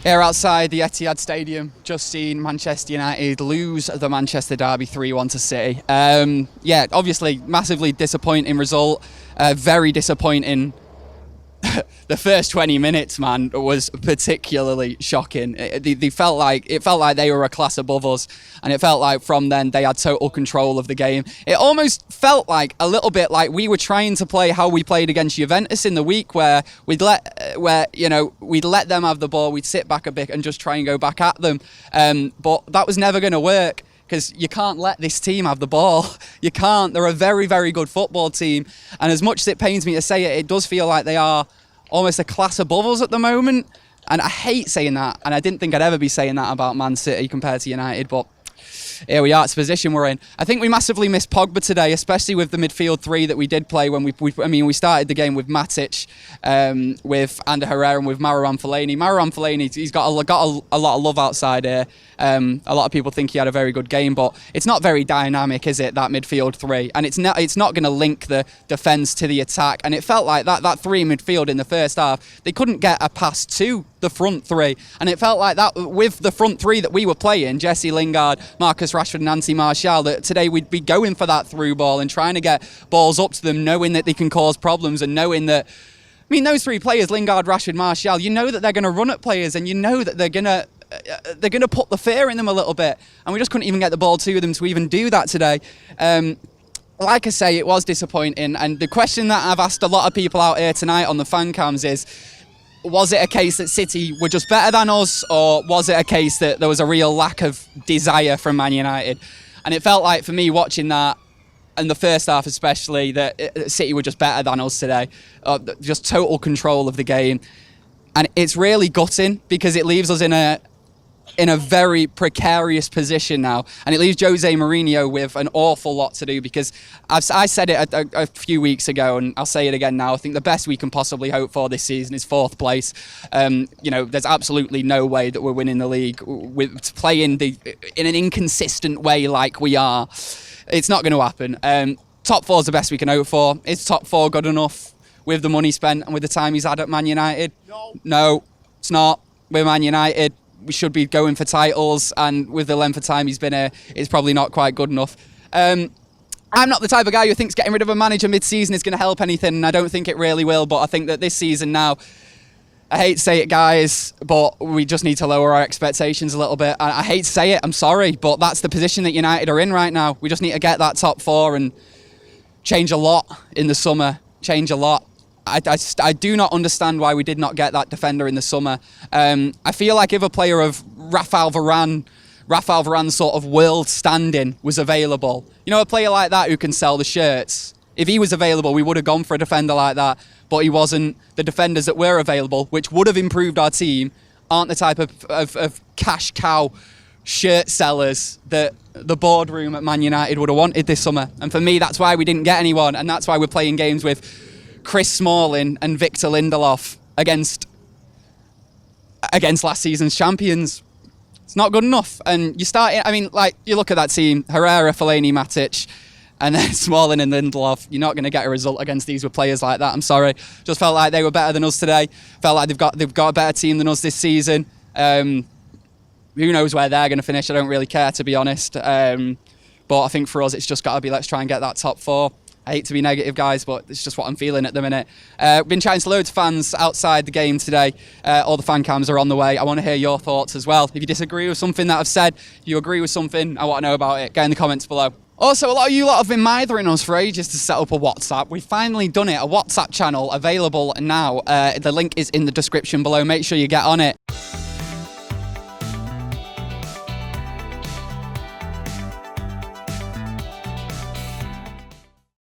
Here outside the Etihad Stadium, just seen Manchester United lose the Manchester derby 3-1 to City. Yeah, obviously, massively disappointing result. Very disappointing. The first 20 minutes, man, was particularly shocking. They felt like they were a class above us, and it felt like from then they had total control of the game. It almost felt like a little bit like we were trying to play how we played against Juventus in the week, where we'd let them have the ball, we'd sit back a bit and just try and go back at them. But that was never going to work, because you can't let this team have the ball. You can't. They're a very, very good football team. And as much as it pains me to say it, it does feel like they are almost a class above us at the moment. And I hate saying that. And I didn't think I'd ever be saying that about Man City compared to United. But here we are. It's the position we're in. I think we massively missed Pogba today, especially with the midfield three that we did play when we started the game with Matic, with Ander Herrera and with Marouane Fellaini. Marouane Fellaini, he's got a lot of love outside here. A lot of people think he had a very good game, but it's not very dynamic, is it, that midfield three? And it's not going to link the defence to the attack. And it felt like that three midfield in the first half, they couldn't get a pass to the front three. And it felt like that with the front three that we were playing, Jesse Lingard, Marcus Rashford and Anthony Martial, that today we'd be going for that through ball and trying to get balls up to them, knowing that they can cause problems and knowing that, I mean, those three players, Lingard, Rashford, Martial, you know that they're going to run at players, and you know that they're going to put the fear in them a little bit, and we just couldn't even get the ball to them to even do that today. Like I say, it was disappointing, and the question that I've asked a lot of people out here tonight on the fan cams is, was it a case that City were just better than us, or was it a case that there was a real lack of desire from Man United? And it felt like, for me, watching that, and the first half especially, that City were just better than us today. Just total control of the game. And it's really gutting, because it leaves us in a very precarious position now, and it leaves Jose Mourinho with an awful lot to do, because I said it a few weeks ago, and I'll say it again now. I think the best we can possibly hope for this season is 4th place. There's absolutely no way that we're winning the league with playing in an inconsistent way like we are. It's not going to happen. Top 4 is the best we can hope for. Is top 4 good enough with the money spent and with the time he's had at Man United? No, it's not. We're Man United. We should be going for titles, and with the length of time he's been here, it's probably not quite good enough. I'm not the type of guy who thinks getting rid of a manager mid-season is going to help anything, and I don't think it really will, but I think that this season now, I hate to say it, guys, but we just need to lower our expectations a little bit. I hate to say it, I'm sorry, but that's the position that United are in right now. We just need to get that top 4 and change a lot in the summer, change a lot. I do not understand why we did not get that defender in the summer. I feel like if a player of Rafael Varane's sort of world standing was available, a player like that who can sell the shirts, if he was available, we would have gone for a defender like that, but he wasn't. The defenders that were available, which would have improved our team, aren't the type of cash cow shirt sellers that the boardroom at Man United would have wanted this summer. And for me, that's why we didn't get anyone, and that's why we're playing games with Chris Smalling and Victor Lindelof against last season's champions. It's not good enough. And you look at that team, Herrera, Fellaini, Matic, and then Smalling and Lindelof. You're not going to get a result against these with players like that. I'm sorry. Just felt like they were better than us today. Felt like they've got a better team than us this season. Who knows where they're going to finish? I don't really care, to be honest. But I think for us, it's just got to be, let's try and get that top 4. I hate to be negative, guys, but it's just what I'm feeling at the minute. Been chatting to loads of fans outside the game today. All the fan cams are on the way. I want to hear your thoughts as well. If you disagree with something that I've said, if you agree with something, I want to know about it. Get in the comments below. Also, a lot of you lot have been mithering us for ages to set up a WhatsApp. We've finally done it. A WhatsApp channel available now. The link is in the description below. Make sure you get on it.